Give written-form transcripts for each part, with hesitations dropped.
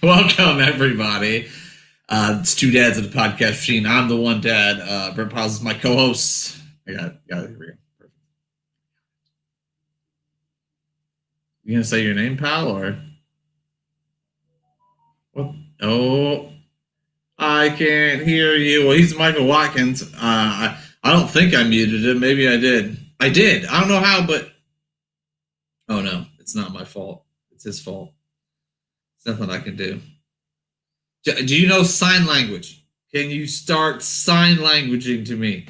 Welcome, everybody. It's Two Dads at the Podcast Machine. I'm the one dad. Brent Pyles is my co-host. Got it. Here we go. Perfect. You gonna say your name, pal, or what? Oh, I can't hear you. Well, he's Michael Watkins. I don't think I muted him. Maybe I did. I did. I don't know how, but oh no, it's not my fault. It's his fault. There's nothing I can do. Do you know sign language? Can you start sign languaging to me?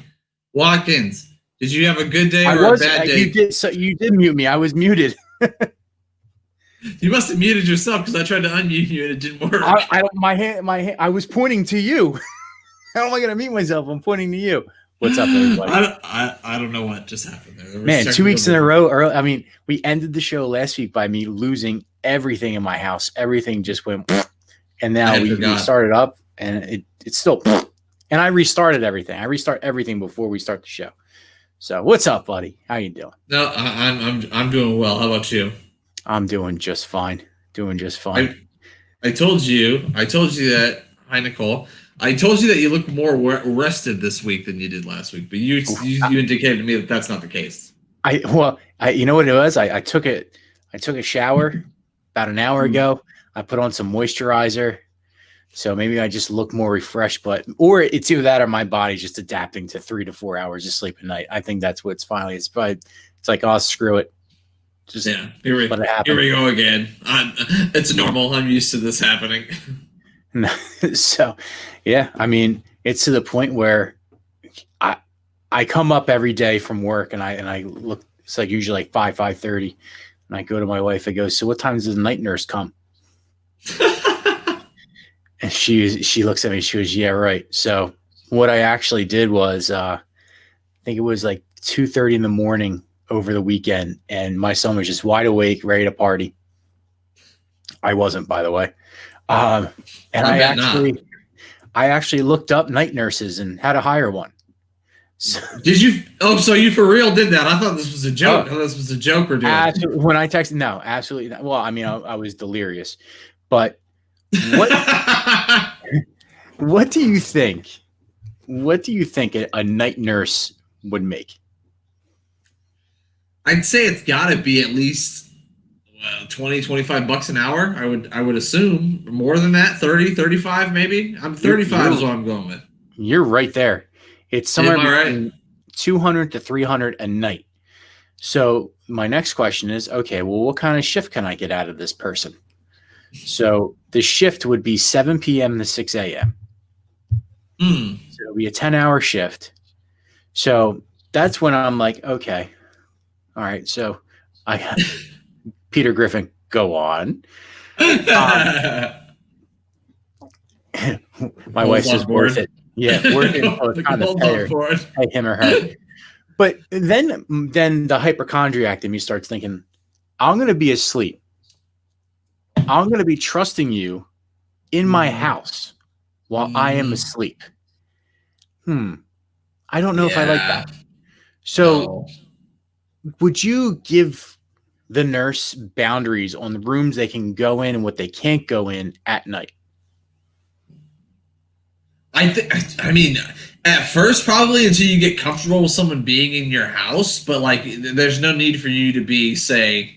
Watkins, did you have a good day or a bad day? You did mute me. I was muted. You must have muted yourself because I tried to unmute you and it didn't work. I was pointing to you. How am I going to mute myself? I'm pointing to you. What's up, everybody? I don't know what just happened there. Man, 2 weeks in a row. I mean, we ended the show last week by me losing everything in my house. Everything just went, and now we started up, and it's still, and I restarted everything. I restart everything before we start the show. So, what's up, buddy? How you doing? No, I'm doing well. How about you? I'm doing just fine. I told you that. Hi, Nicole. I told you that you look more rested this week than you did last week, but you indicated to me that that's not the case. You know what it was? I took a shower about an hour ago. I put on some moisturizer, so maybe I just look more refreshed. Or it's either that or my body just adapting to 3 to 4 hours of sleep a night. I think that's what's finally. It's like, oh, screw it. Just here we go again. It's normal. I'm used to this happening. So, yeah, I mean, it's to the point where I come up every day from work and I look. It's like usually like 5:30, and I go to my wife. I go, so what time does the night nurse come? And she looks at me. She goes, yeah, right. So what I actually did was, I think it was like 2:30 in the morning over the weekend, and my son was just wide awake, ready to party. I wasn't, by the way. And I actually looked up night nurses and how to hire one. So, did you? Oh, so you for real did that? I thought this was a joke. This was a joke or doing. When I texted, no, absolutely not. Well, I mean, I was delirious. But what do you think? What do you think a night nurse would make? I'd say it's got to be at least 20, 25 bucks an hour. I would assume more than that, 30, 35 maybe. I'm 35 is what I'm going with. You're right there. It's somewhere between 200 to 300 a night. So my next question is, okay, well, what kind of shift can I get out of this person? So the shift would be 7 p.m. to 6 a.m. So it'll be a 10-hour shift. So that's when I'm like, okay, all right. So Peter Griffin, go on. My wife says worth it. Yeah, worth it. So it's kind of pay him or her. But then the hypochondriac in me starts thinking, I'm going to be asleep. I'm going to be trusting you in my house while I am asleep. I don't know if I like that. So would you give the nurse boundaries on the rooms they can go in and what they can't go in at night? I mean, at first, probably until you get comfortable with someone being in your house, but like, there's no need for you to be, say,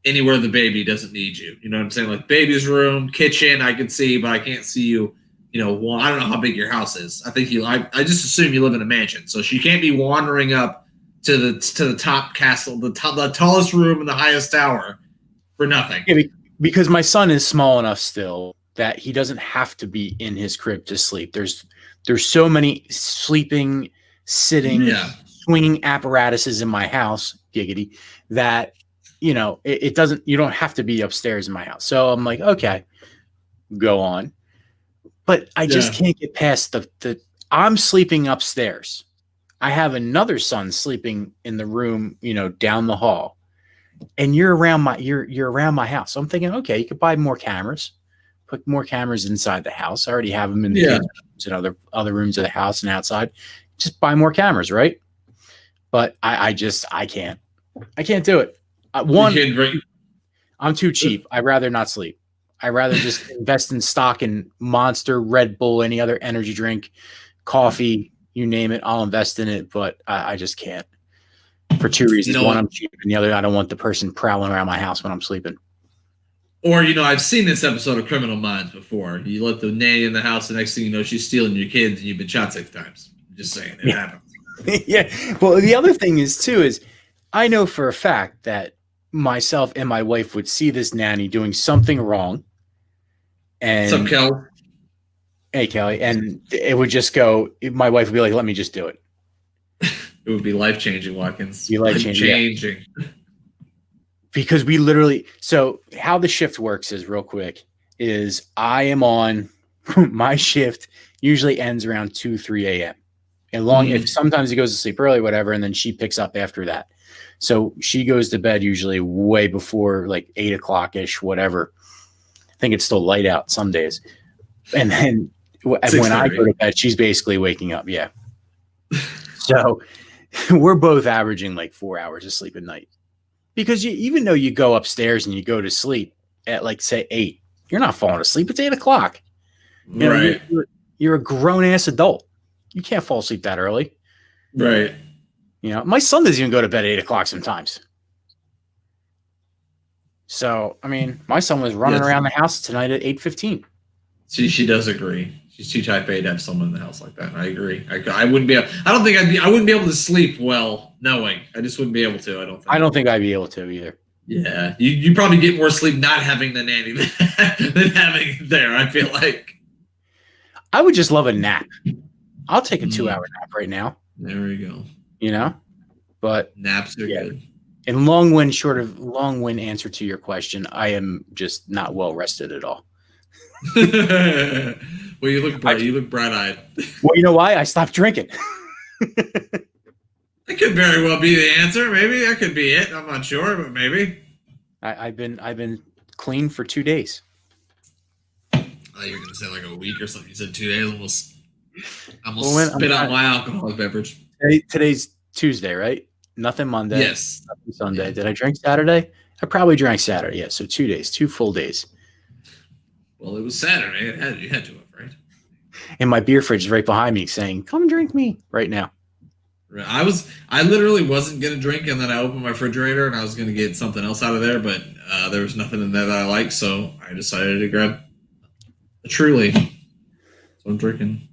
anywhere the baby doesn't need you. You know what I'm saying? Like baby's room, kitchen, I can see, but I can't see you. Well, I don't know how big your house is. I think I just assume you live in a mansion, so she can't be wandering up to the top castle, the tallest room in the highest tower for nothing. Yeah, because my son is small enough still that he doesn't have to be in his crib to sleep. There's so many sleeping, sitting, swinging apparatuses in my house, giggity, that it doesn't. You don't have to be upstairs in my house. So I'm like, okay, go on. But I just can't get past the. I'm sleeping upstairs. I have another son sleeping in the room, down the hall, and you're around my house. So I'm thinking, okay, you could buy more cameras, put more cameras inside the house. I already have them in the kitchen and other rooms of the house and outside. Just buy more cameras, right? But I can't do it. I'm too cheap. I'd rather not sleep. I'd rather just invest in stock in Monster, Red Bull, any other energy drink, coffee, you name it. I'll invest in it, but I just can't for two reasons. One, I'm cheap, and the other, I don't want the person prowling around my house when I'm sleeping. Or, I've seen this episode of Criminal Minds before. You let the nanny in the house, the next thing you know, she's stealing your kids, and you've been shot 6 times. I'm just saying, it happens. Yeah. Well, the other thing is I know for a fact that myself and my wife would see this nanny doing something wrong. And what's up, Kelly? Hey, Kelly. And it would just go, my wife would be like, let me just do it. It would be life-changing, Watkins. Life-changing. Yeah. Because we literally, so how the shift works is real quick, is I am on, my shift usually ends around 2, 3 a.m. And if sometimes he goes to sleep early, whatever, and then she picks up after that. So she goes to bed usually way before like 8 o'clock-ish, whatever. I think it's still light out some days. And then when I go to bed, she's basically waking up. Yeah. So we're both averaging like 4 hours of sleep a night. Because even though you go upstairs and you go to sleep at like, say, 8, you're not falling asleep. It's 8 o'clock. Right. You're a grown-ass adult. You can't fall asleep that early. Right. My son doesn't even go to bed at 8 o'clock sometimes. So, I mean, my son was running around the house tonight at 8:15. See, she does agree. She's too type A to have someone in the house like that. I agree. I wouldn't be able. I wouldn't be able to sleep well knowing. I just wouldn't be able to. I don't think I'd be able to either. Yeah, you probably get more sleep not having the nanny than having it there. I feel like I would just love a nap. I'll take a 2-hour nap right now. There we go. But naps are good. In long wind answer to your question, I am just not well rested at all. Well, you look bright. You look bright-eyed. Well, you know why? I stopped drinking. That could very well be the answer. Maybe that could be it. I'm not sure, but maybe. I've been clean for 2 days. I thought you were going to say like a week or something. You said 2 days. Almost spit out my alcoholic beverage. Today's Tuesday, right? Nothing Monday. Yes. Nothing Sunday. Yeah. Did I drink Saturday? I probably drank Saturday. Yeah. So 2 days, 2 full days. Well, it was Saturday. You had to have, right? And my beer fridge is right behind me saying, come drink me right now. I literally wasn't going to drink, and then I opened my refrigerator and I was going to get something else out of there, but there was nothing in there that I liked, so I decided to grab a Truly. So I'm drinking.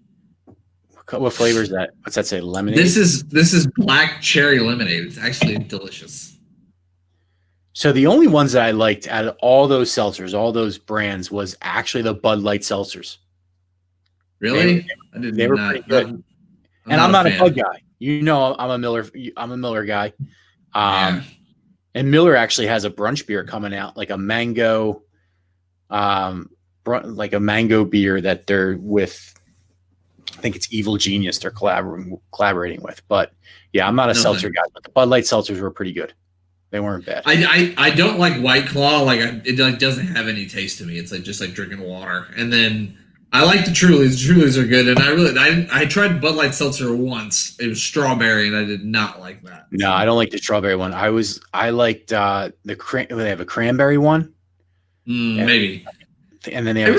What flavor is that? What's that say? Lemonade? This is black cherry lemonade. It's actually delicious. So the only ones that I liked out of all those seltzers, all those brands, was actually the Bud Light seltzers. Really? They were pretty good. And I'm not a Bud guy. I'm a Miller guy. And Miller actually has a brunch beer coming out, like a mango, beer that they're with. I think it's Evil Genius they're collaborating with. But yeah, I'm not a seltzer guy, but the Bud Light seltzers were pretty good. They weren't bad. I don't like White Claw. It doesn't have any taste to me. It's just like drinking water. And then I like the Trulies. The Trulies are good. And I tried Bud Light seltzer once. It was strawberry, and I did not like that. No, I don't like the strawberry one. I liked they have a cranberry one. Maybe. And then they have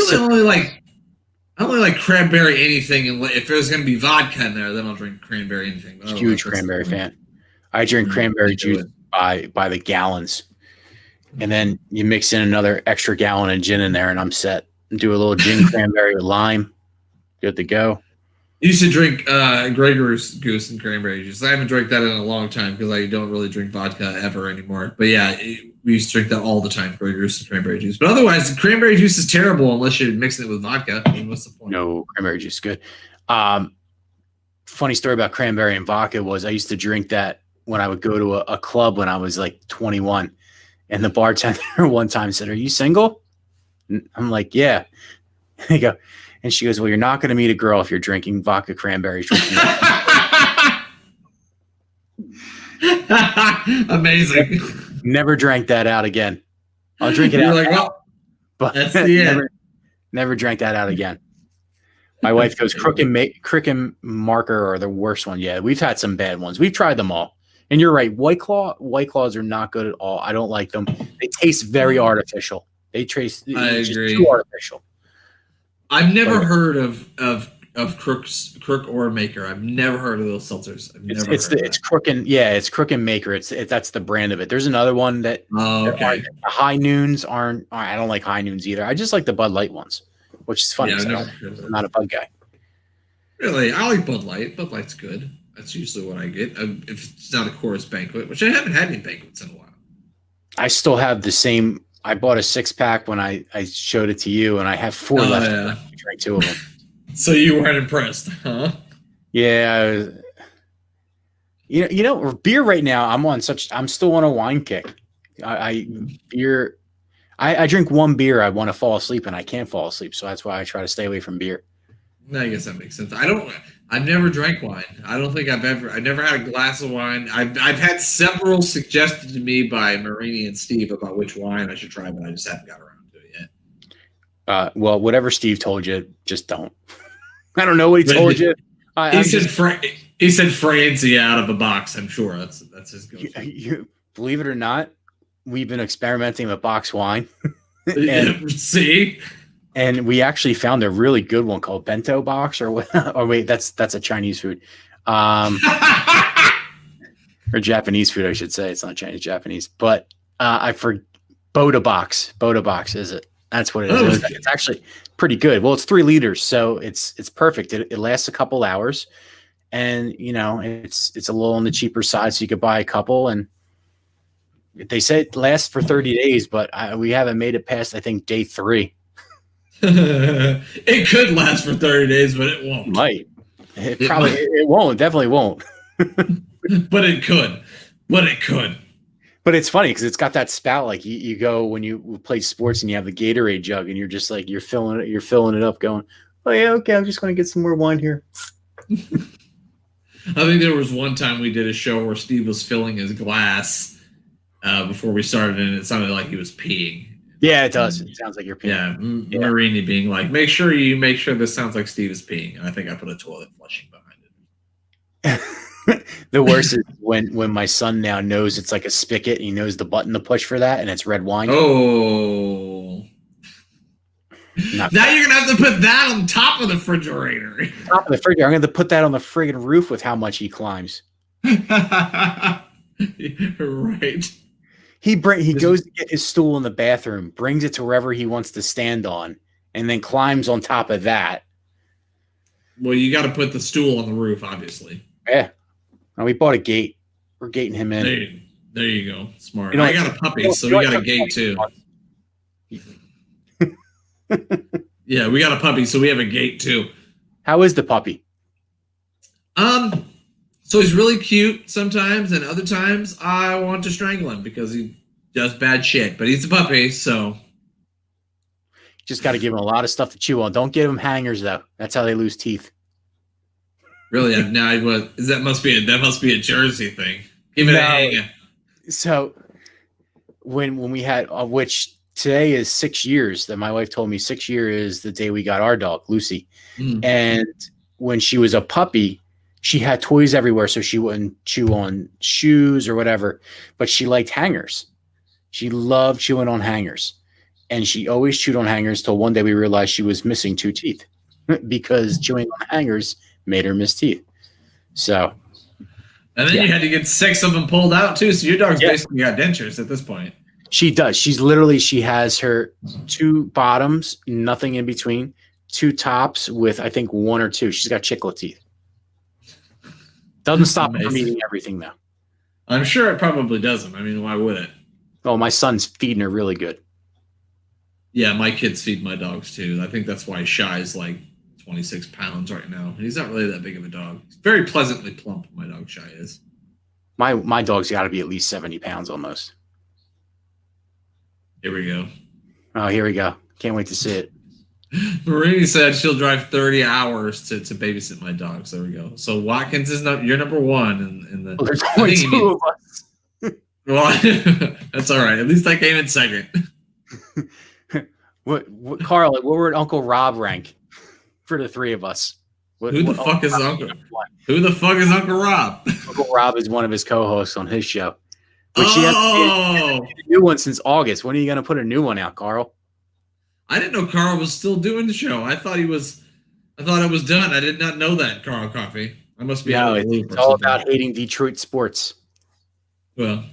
I only like cranberry anything. And if there's going to be vodka in there, then I'll drink cranberry anything. Huge cranberry fan. I drink cranberry juice by the gallons. And then you mix in another extra gallon of gin in there, and I'm set. Do a little gin cranberry with lime. Good to go. You used to drink Grey Goose and cranberry juice. I haven't drank that in a long time because I don't really drink vodka ever anymore. But yeah, we used to drink that all the time, Grey Goose and cranberry juice. But otherwise, cranberry juice is terrible unless you're mixing it with vodka. I mean, what's the point? No, cranberry juice is good. Funny story about cranberry and vodka was I used to drink that when I would go to a club when I was like 21. And the bartender one time said, "Are you single?" And I'm like, "Yeah." And she goes, "Well, you're not going to meet a girl if you're drinking vodka cranberry." Amazing. Never drank that out again. I'll drink it out. But that's the end. Never drank that out again. My wife goes, Crook and Marker are the worst one. Yeah, we've had some bad ones. We've tried them all. And you're right. White Claws are not good at all. I don't like them. They taste very artificial. They trace. I It's agree. just too artificial. I've never heard of Crook or Maker. I've never heard of those seltzers. It's Crook and it's Crook and Maker. That's the brand of it. There's another one that okay. High Noons aren't. I don't like High Noons either. I just like the Bud Light ones, which is funny. Yeah, I'm not a Bud guy. Really, I like Bud Light. Bud Light's good. That's usually what I get if it's not a Chorus banquet, which I haven't had any banquets in a while. I still have the same. I bought a 6-pack when I showed it to you, and I have 4 left. Yeah. I drank 2 of them. So you weren't impressed, huh? Yeah. Beer right now. I'm still on a wine kick. I drink one beer. I want to fall asleep, and I can't fall asleep. So that's why I try to stay away from beer. I guess that makes sense. I've never drank wine. I don't think I've never had a glass of wine. I've had several suggested to me by Marini and Steve about which wine I should try, but I just haven't got around to it yet. Well, whatever Steve told you, just don't. I don't know what he told you. He said Francie out of the box. I'm sure that's his go. You believe it or not, we've been experimenting with box wine. See. And we actually found a really good one called Bento Box, or wait, that's a Chinese food, or Japanese food, I should say. It's not Chinese, Japanese. But Boda Box. Boda Box is it? That's what it is. It's actually pretty good. Well, it's 3 liters, so it's perfect. It lasts a couple hours, and it's a little on the cheaper side, so you could buy a couple. And they say it lasts for 30 days, but we haven't made it past, I think, day 3. It could last for 30 days, but it won't. It won't. Definitely won't. But it could. But it's funny because it's got that spout. Like you go when you play sports and you have the Gatorade jug, and you're just like you're filling it up, going, oh yeah, okay, I'm just going to get some more wine here. I think there was one time we did a show where Steve was filling his glass before we started, and it sounded like he was peeing. Yeah, it does. It sounds like you're peeing. Yeah, Marini being like, make sure this sounds like Steve is peeing. And I think I put a toilet flushing behind it. The worst is when my son now knows it's like a spigot. He knows the button to push for that, and it's red wine. Oh. Now you're going to have to put that on top of the refrigerator. Top of the refrigerator. I'm going to put that on the friggin' roof with how much he climbs. Right. He goes to get his stool in the bathroom, brings it to wherever he wants to stand on, and then climbs on top of that. Well, you got to put the stool on the roof, obviously. Yeah. Now we bought a gate. We're gating him in. There you go. Smart. I got a puppy, so we got a gate too. Yeah, we got a puppy, so we have a gate too. How is the puppy? So he's really cute sometimes, and other times I want to strangle him because he does bad shit. But he's a puppy, so just got to give him a lot of stuff to chew on. Don't give him hangers though. That's how they lose teeth. Really? That must be a Jersey thing. Give it a hanger. So when we had which today is 6 years that my wife told me 6 years is the day we got our dog Lucy, and when she was a puppy. She had toys everywhere, so she wouldn't chew on shoes or whatever, but she liked hangers. She loved chewing on hangers, and she always chewed on hangers till one day we realized she was missing 2 teeth because chewing on hangers made her miss teeth. So, and then you had to get 6 of them pulled out too, so your dog's basically got dentures at this point. She does. She has her 2 bottoms, nothing in between, 2 tops with I think 1 or 2. She's got chiclet teeth. Doesn't stop her from eating everything, though. I'm sure it probably doesn't. I mean, why would it? Oh, my son's feeding her really good. Yeah, my kids feed my dogs, too. I think that's why Shy's like 26 pounds right now. He's not really that big of a dog. He's very pleasantly plump, my dog Shy is. My dog's got to be at least 70 pounds almost. Here we go. Oh, here we go. Can't wait to see it. Marini said she'll drive 30 hours to babysit my dogs. There we go. So Watkins is you're number 1 in the. Well, there's only 2 of us. Well, that's all right. At least I came in second. What Carl? What would Uncle Rob rank for the 3 of us? Who the fuck is Uncle Rob? Uncle Rob is one of his co-hosts on his show. Which he hasn't a new one since August. When are you going to put a new one out, Carl? I didn't know Carl was still doing the show. I thought it was done. I did not know that, Carl Coffee. I must be out of the loop. It's all about hating Detroit sports. Well,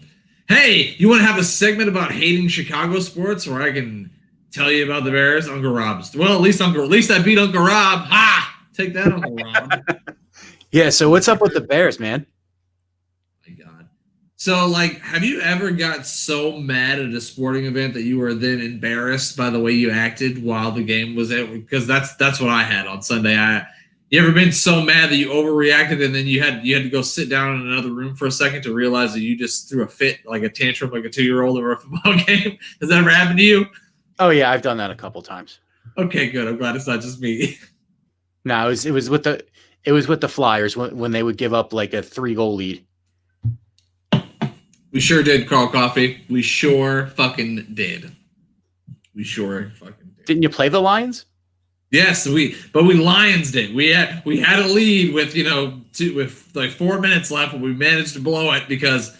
hey, you want to have a segment about hating Chicago sports, where I can tell you about the Bears? Uncle Rob's. Well, at least I beat Uncle Rob. Ha! Take that, Uncle Rob. Yeah. So what's up with the Bears, man? My God. So, like, have you ever got so mad at a sporting event that you were then embarrassed by the way you acted while the game was at? Because that's what I had on Sunday. You ever been so mad that you overreacted and then you had to go sit down in another room for a second to realize that you just threw a fit, like a tantrum, like a 2-year-old over a football game? Has that ever happened to you? Oh yeah, I've done that a couple times. Okay, good. I'm glad it's not just me. No, it was with the Flyers when they would give up like a 3-goal lead. We sure did, Carl Coffee. We sure fucking did. We sure fucking did. Didn't you play the Lions? Yes, we Lions did. We had a lead with with like 4 minutes left, but we managed to blow it because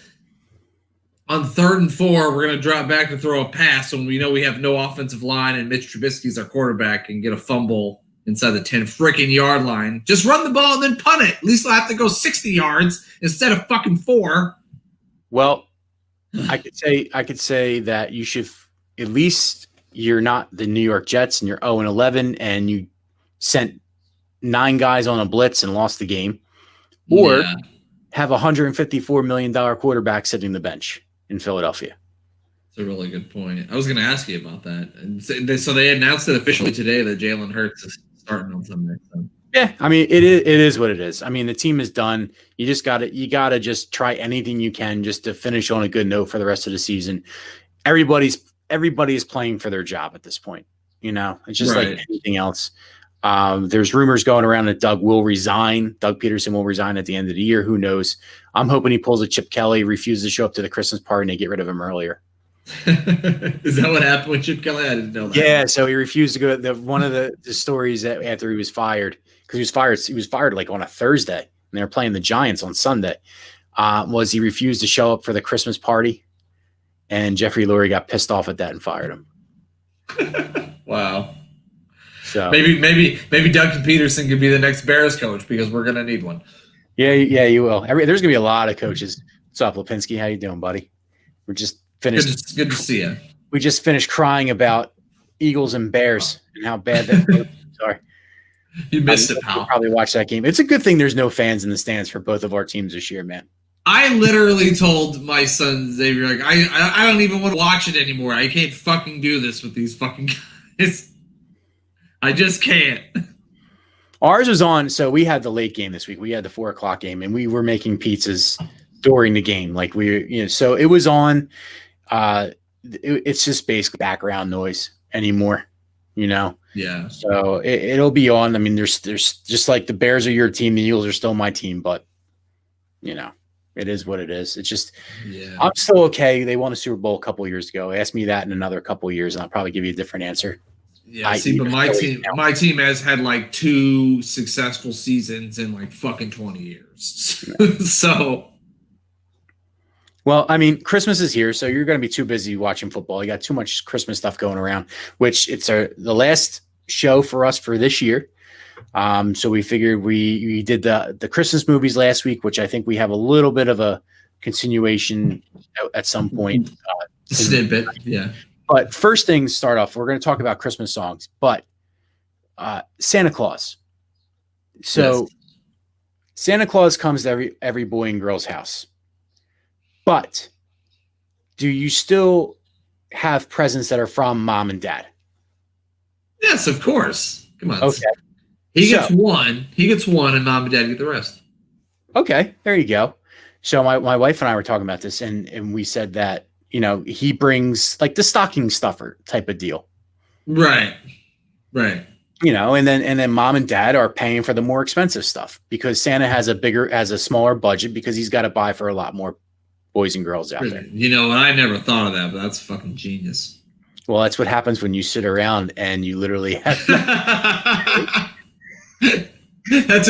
on 3rd and 4 we're gonna drop back to throw a pass when we know we have no offensive line and Mitch Trubisky's our quarterback and get a fumble inside the 10 freaking yard line. Just run the ball and then punt it. At least I'll have to go 60 yards instead of fucking 4. Well, I could say that you should at least you're not the New York Jets and you're 0-11 and you sent 9 guys on a blitz and lost the game, or have a $154 million quarterback sitting the bench in Philadelphia. That's a really good point. I was going to ask you about that. And so they announced it officially today that Jalen Hurts is starting on Sunday. So. Yeah, I mean it is what it is. I mean the team is done. You gotta just try anything you can just to finish on a good note for the rest of the season. Everybody is playing for their job at this point. It's just like anything else. There's rumors going around that Doug Peterson will resign at the end of the year. Who knows? I'm hoping he pulls a Chip Kelly, refuses to show up to the Christmas party, and they get rid of him earlier. Is that what happened with Chip Kelly? I didn't know that. Yeah, so he refused to go. One of the stories that after he was fired, because he was fired like on a Thursday, and they were playing the Giants on Sunday, was he refused to show up for the Christmas party, and Jeffrey Lurie got pissed off at that and fired him. Wow. So maybe Doug Peterson could be the next Bears coach because we're gonna need one. Yeah, you will. There's gonna be a lot of coaches. What's up, Lipinski? How you doing, buddy? We're just finished. Good to see you. We just finished crying about Eagles and Bears and how bad that. Sorry, you missed it, pal. You'll probably watch that game. It's a good thing there's no fans in the stands for both of our teams this year, man. I literally told my son Xavier, like, I don't even want to watch it anymore. I can't fucking do this with these fucking guys. I just can't. Ours was on, so we had the late game this week. We had the 4:00 game, and we were making pizzas during the game. Like so it was on. It's just basically background noise anymore, Yeah. So it'll be on. I mean, there's just like the Bears are your team, the Eagles are still my team, but it is what it is. It's just, I'm still okay. They won a Super Bowl a couple years ago. Ask me that in another couple of years, and I'll probably give you a different answer. Yeah, but my team has had like 2 successful seasons in like fucking 20 years. So. Well, I mean, Christmas is here, so you're going to be too busy watching football. You got too much Christmas stuff going around, which it's the last show for us for this year. So we figured we did the Christmas movies last week, which I think we have a little bit of a continuation at some point. Snippet, yeah. But first things start off, we're going to talk about Christmas songs, but Santa Claus. So Santa Claus comes to every boy and girl's house. But do you still have presents that are from mom and dad? Yes, of course. Come on. Okay. He gets one, and mom and dad get the rest. Okay, there you go. So my wife and I were talking about this, and we said that, he brings like the stocking stuffer type of deal. Right. And then mom and dad are paying for the more expensive stuff because Santa has a smaller budget because he's got to buy for a lot more boys and girls out there. I never thought of that, but that's fucking genius. Well, that's what happens when you sit around and you literally have. That's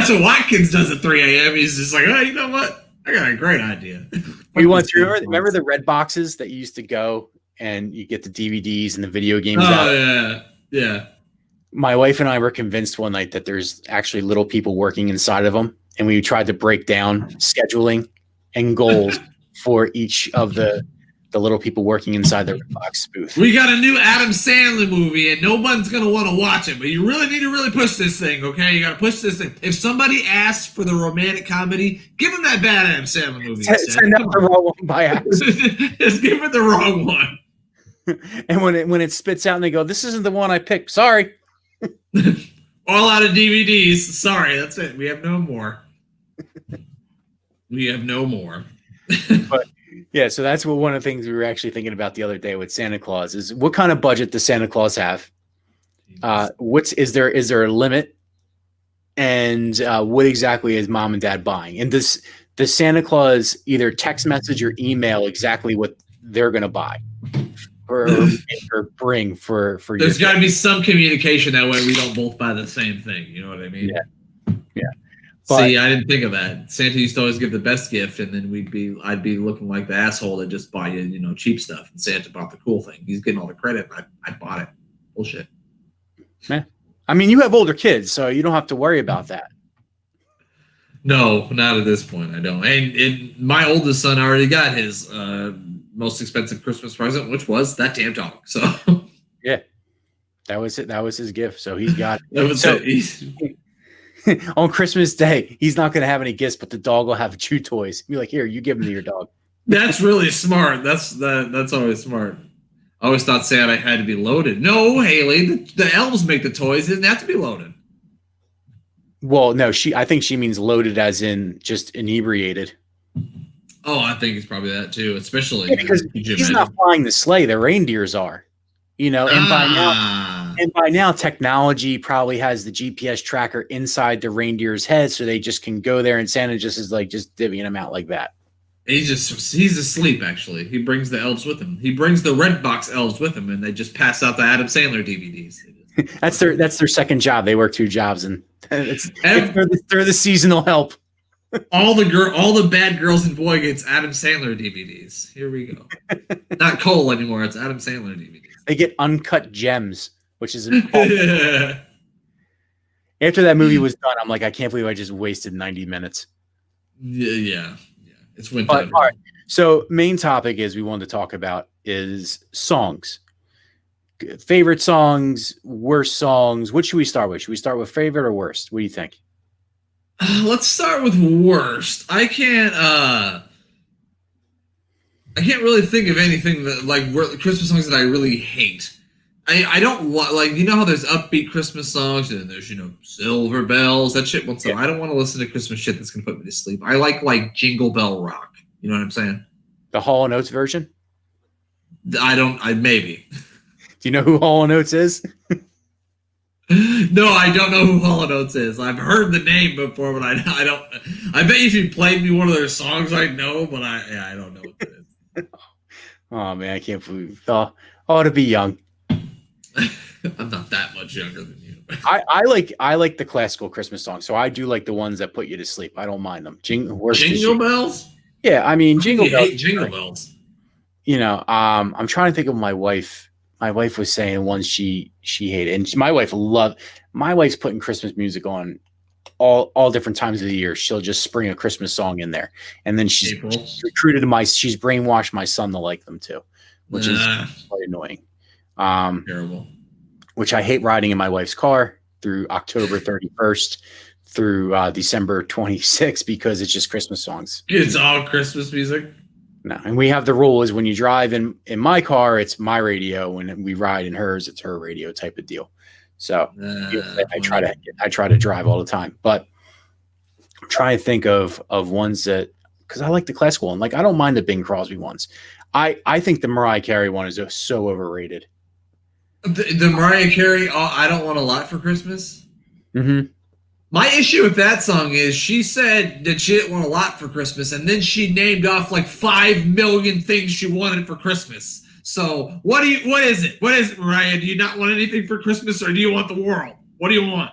what Watkins does at 3 a.m. He's just like, oh, you know what? I got a great idea. We went through. Remember the red boxes that you used to go and you get the DVDs and the video games. Yeah. My wife and I were convinced one night that there's actually little people working inside of them, and we tried to break down scheduling and goals for each of the little people working inside the Redbox booth. We got a new Adam Sandler movie, and no one's going to want to watch it, but you really need to really push this thing, okay? You got to push this thing. If somebody asks for the romantic comedy, give them that bad Adam Sandler movie. Send out the wrong one by accident. Just give it the wrong one. And when it spits out and they go, this isn't the one I picked. Sorry. All out of DVDs. Sorry, that's it. We have no more. But yeah, so that's one of the things we were actually thinking about the other day with Santa Claus is what kind of budget does Santa Claus have? Is there a limit? And what exactly is mom and dad buying? And does Santa Claus either text message or email exactly what they're going to buy or bring for There's got to be some communication, that way we don't both buy the same thing. You know what I mean? Yeah. See, I didn't think of that. Santa used to always give the best gift, and then I'd be looking like the asshole that just buy you, cheap stuff, and Santa bought the cool thing. He's getting all the credit. I bought it. Bullshit. Man, I mean, you have older kids, so you don't have to worry about that. No, not at this point. I don't. And my oldest son already got his most expensive Christmas present, which was that damn dog. So yeah, that was it. That was his gift. So he's got it. That was it. On Christmas Day, he's not going to have any gifts, but the dog will have chew toys. Be like, here, you give them to your dog. That's really smart. That's always smart. I always thought Santa had to be loaded. No, Haley, the elves make the toys. It doesn't have to be loaded. Well, no, I think she means loaded as in just inebriated. Oh, I think it's probably that too, especially because he's not flying the sleigh. The reindeers are, and by now technology probably has the GPS tracker inside the reindeer's head, so they just can go there, and Santa just is like just divvying them out like that. He's asleep. Actually, he brings the elves with him. He brings the Redbox elves with him, and they just pass out the Adam Sandler DVDs. That's their second job. They work 2 jobs, and they're the seasonal help. All the bad girls and boy gets Adam Sandler DVDs. Here we go. Not Cole anymore. It's Adam Sandler DVDs. They get uncut gems, which is after that movie was done. I'm like, I can't believe I just wasted 90 minutes. Yeah. It's winter. All right. So main topic is we wanted to talk about is songs. Favorite songs, worst songs. What should we start with? Should we start with favorite or worst? What do you think? Let's start with worst. I can't really think of anything that Christmas songs that I really hate. I don't like how there's upbeat Christmas songs and then there's Silver Bells, that shit. I don't want to listen to Christmas shit that's gonna put me to sleep. I like Jingle Bell Rock. You know what I'm saying? The Hall & Oates version? Maybe. Do you know who Hall & Oates is? No, I don't know who Hall & Oates is. I've heard the name before, but I don't. I bet if you played me one of their songs, I'd know, but I don't know what it is. Oh man, I can't believe. Oh, to be young. I'm not that much younger than you. I like the classical Christmas songs, so I do like the ones that put you to sleep. I don't mind them. Jingle Bells? Yeah, I mean Jingle Bells. Jingle Bells. I'm trying to think of my wife. My wife was saying ones she hated, and my wife's putting Christmas music on all different times of the year. She'll just spring a Christmas song in there, and then she's brainwashed my son to like them too, which is quite annoying. Terrible. Which I hate riding in my wife's car through October 31st through December 26th because it's just Christmas songs. It's all Christmas music. No, and we have the rule is when you drive in my car, it's my radio. When we ride in hers, it's her radio type of deal. So I try to drive all the time, but I'm trying to think of ones that, because I like the classical one. Like I don't mind the Bing Crosby ones. I think the Mariah Carey one is so overrated. The Mariah Carey, I Don't Want a Lot for Christmas. Mm-hmm. My issue with that song is she said that she didn't want a lot for Christmas, and then she named off like 5 million things she wanted for Christmas. So what is it? What is it, Mariah? Do you not want anything for Christmas, or do you want the world? What do you want?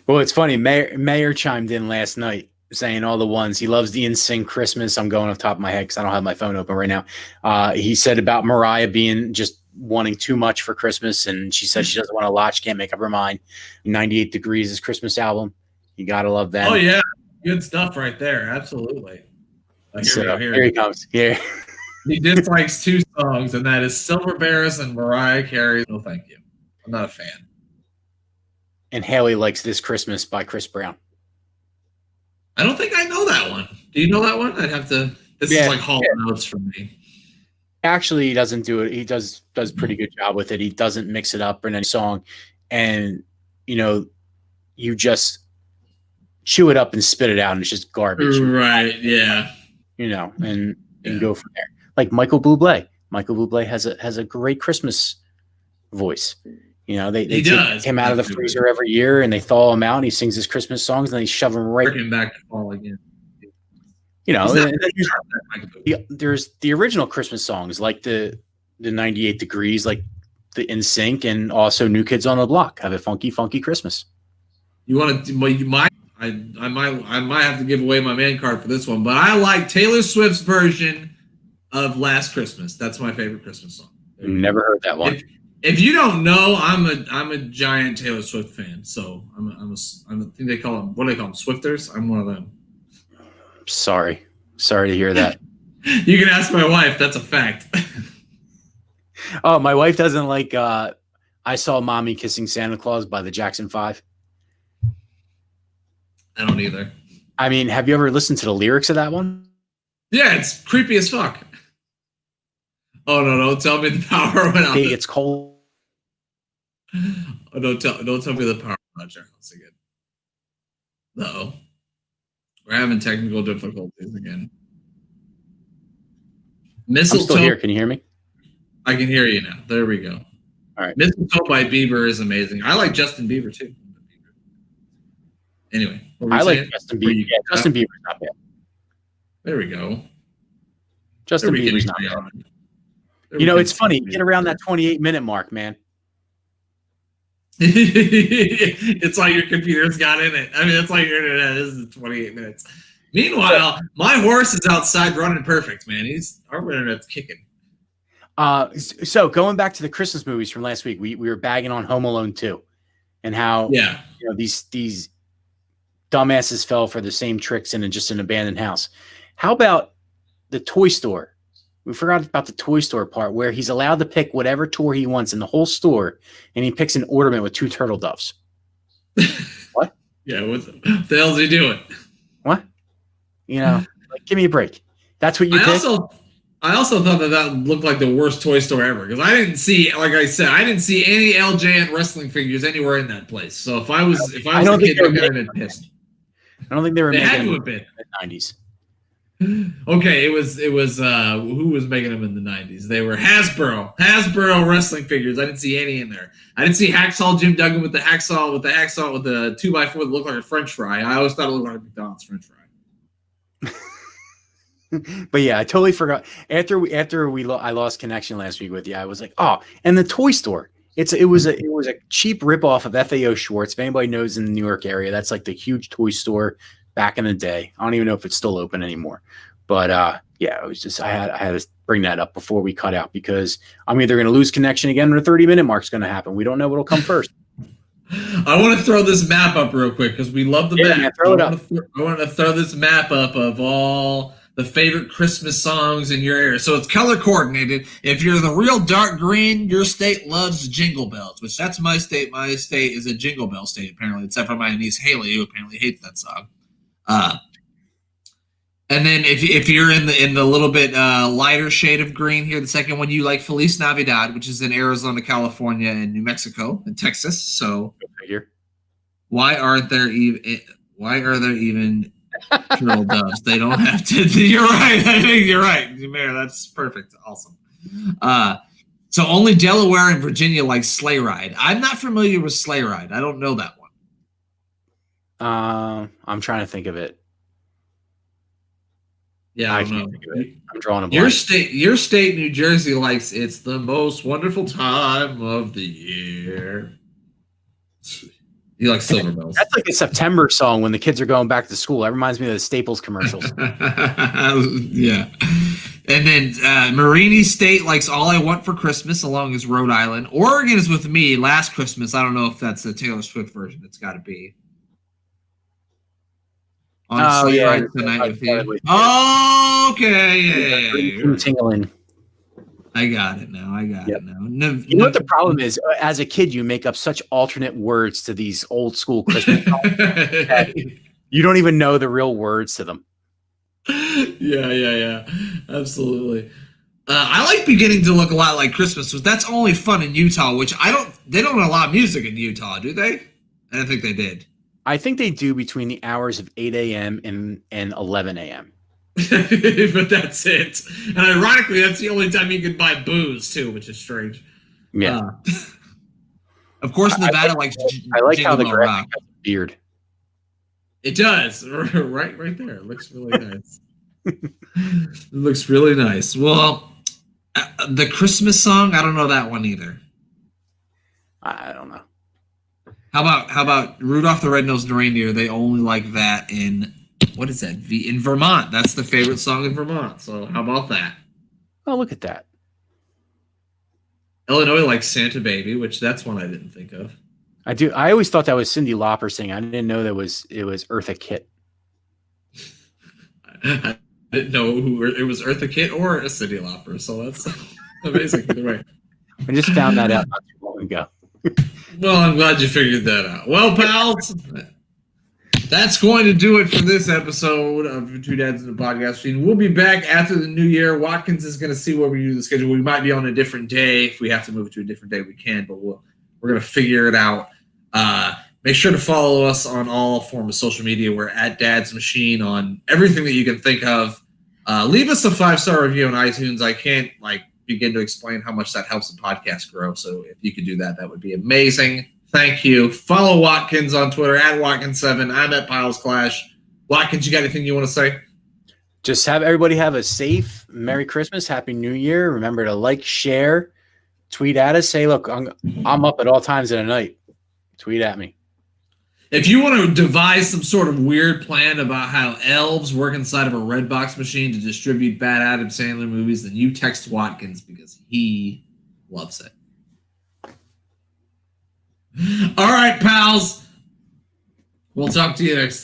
Well, it's funny. Mayor chimed in last night saying all the ones. He loves the NSYNC Christmas. I'm going off the top of my head because I don't have my phone open right now. He said about Mariah being just wanting too much for Christmas, and she said she doesn't want a lot. She can't make up her mind. 98 Degrees is Christmas album. You gotta love that. Oh yeah, good stuff right there. Absolutely. Here he comes. Yeah. He dislikes 2 songs, and that is Silver Bears and Mariah Carey. No, thank you. I'm not a fan. And Haley likes This Christmas by Chris Brown. I don't think I know that one. Do you know that one? I'd have to. This is like Hall Notes for me. Actually, he doesn't do it. He does pretty good job with it. He doesn't mix it up in any song, and you just chew it up and spit it out, and it's just garbage. Right? Yeah. And go from there. Like Michael Bublé. Michael Bublé has a great Christmas voice. They take him out of the freezer every year, and they thaw him out, and he sings his Christmas songs, and then they shove him right back to fall again. There's the original Christmas songs, like the 98 Degrees, like the NSYNC, and also New Kids on the Block have a funky, funky Christmas. You want to? I might have to give away my man card for this one, but I like Taylor Swift's version of Last Christmas. That's my favorite Christmas song. Never heard that one. If you don't know, I'm a giant Taylor Swift fan. So I think they call them, what do they call them? Swifters. I'm one of them. Sorry to hear that. You can ask my wife. That's a fact. Oh, my wife doesn't like I Saw Mommy Kissing Santa Claus by the Jackson 5. I don't either. I mean, have you ever listened to the lyrics of that one? Yeah, it's creepy as fuck. Oh no! Don't tell me the power went out. Hey, it's cold. Oh, don't tell me the power went out. Once again. Uh-oh. We're having technical difficulties again. Mistletoe. I'm still here. Can you hear me? I can hear you now. There we go. All right. Mistletoe by Bieber is amazing. I like Justin Bieber too. Anyway, I like Justin Bieber. Yeah, Justin Bieber's not bad. There we go. Justin Bieber's not bad. It's funny. You get around that 28-minute mark, man. It's like your computer's got in it. I mean, it's like your internet is 28 minutes. Meanwhile, my horse is outside running perfect, man. Our internet's kicking. So going back to the Christmas movies from last week, we were bagging on Home Alone 2 and how these dumbasses fell for the same tricks in just an abandoned house. How about the toy store? We forgot about the toy store part where he's allowed to pick whatever toy he wants in the whole store, and he picks an ornament with 2 turtle doves. What? Yeah, what the hell is he doing? What? Give me a break. That's what you picked? I also thought that looked like the worst toy store ever because I didn't see, like I said, I didn't see any LJN wrestling figures anywhere in that place. So if I was a kid, I would have been pissed. I don't think they were making them in the 90s. Okay, it was who was making them in the 90s? They were Hasbro wrestling figures. I didn't see any in there. I didn't see Hacksaw Jim Duggan with the 2x4 that looked like a French fry. I always thought it looked like a McDonald's French fry. But yeah, I totally forgot. After I lost connection last week with you, I was like, oh, and the toy store. It was a cheap ripoff of FAO Schwartz. If anybody knows in the New York area, that's like the huge toy store back in the day. I don't even know if it's still open anymore. But it was just I had to bring that up before we cut out because I'm either going to lose connection again or the 30-minute mark's going to happen. We don't know what'll come first. I want to throw this map up real quick because we love the map. Man, throw it up. I want to throw this map up of all the favorite Christmas songs in your area. So it's color coordinated. If you're the real dark green, your state loves Jingle Bells, which that's my state. My state is a Jingle Bell state, apparently, except for my niece Haley, who apparently hates that song. And then if you're in the little bit lighter shade of green here, the second one, you like Feliz Navidad, which is in Arizona, California, and New Mexico, and Texas. So why are there even turtle doves? They don't have to. You're right. I think you're right, Mayor. That's perfect. Awesome. So only Delaware and Virginia like Sleigh Ride. I'm not familiar with Sleigh Ride. I don't know that one. I'm trying to think of it. Yeah, I don't know. I'm drawing a blank. Your state, New Jersey, likes "It's the Most Wonderful Time of the Year." You like Silver Bells. That's like a September song when the kids are going back to school. That reminds me of the Staples commercials. Yeah. And then Marini State likes All I Want for Christmas, along as Rhode Island. Oregon is with me, Last Christmas. I don't know if that's the Taylor Swift version. It's got to be. On Sleigh Ride Tonight with You. Oh, okay. Yeah. Tingling. I got it now. You know what the problem is? As a kid, you make up such alternate words to these old school Christmas songs that you don't even know the real words to them. Yeah. Absolutely. I like Beginning to Look a Lot Like Christmas, but that's only fun in Utah, which they don't allow music in Utah, do they? I don't think they did. I think they do between the hours of 8 a.m. and 11 a.m. But that's it. And ironically, that's the only time you can buy booze too, which is strange. Yeah. Of course, Nevada likes. I like how the graphic has a beard. It does, right there. It looks really nice. It looks really nice. Well, the Christmas song, I don't know that one either. I don't know. How about Rudolph the Red-Nosed Reindeer? They only like that in. What is that? In Vermont. That's the favorite song in Vermont. So how about that? Oh, look at that. Illinois likes Santa Baby, which that's one I didn't think of. I do. I always thought that was Cyndi Lauper singing. I didn't know it was Eartha Kitt. I didn't know it was Eartha Kitt or a Cyndi Lauper. So that's amazing. Either way. I just found that out not too long ago. Well, I'm glad you figured that out. Well, pals. That's going to do it for this episode of Two Dads in the Podcast Scene. We'll be back after the new year. Watkins is going to see where we do the schedule. We might be on a different day. If we have to move to a different day, we can, but we're going to figure it out. Make sure to follow us on all forms of social media. We're at Dad's Machine on everything that you can think of. Leave us a 5-star review on iTunes. I can't begin to explain how much that helps the podcast grow. So if you could do that, that would be amazing. Thank you. Follow Watkins on Twitter at Watkins7. I'm at Pyles Clash. Watkins, you got anything you want to say? Just have everybody have a safe Merry Christmas, Happy New Year. Remember to like, share, tweet at us. Say, look, I'm up at all times of the night. Tweet at me. If you want to devise some sort of weird plan about how elves work inside of a red box machine to distribute bad Adam Sandler movies, then you text Watkins because he loves it. All right, pals. We'll talk to you next time.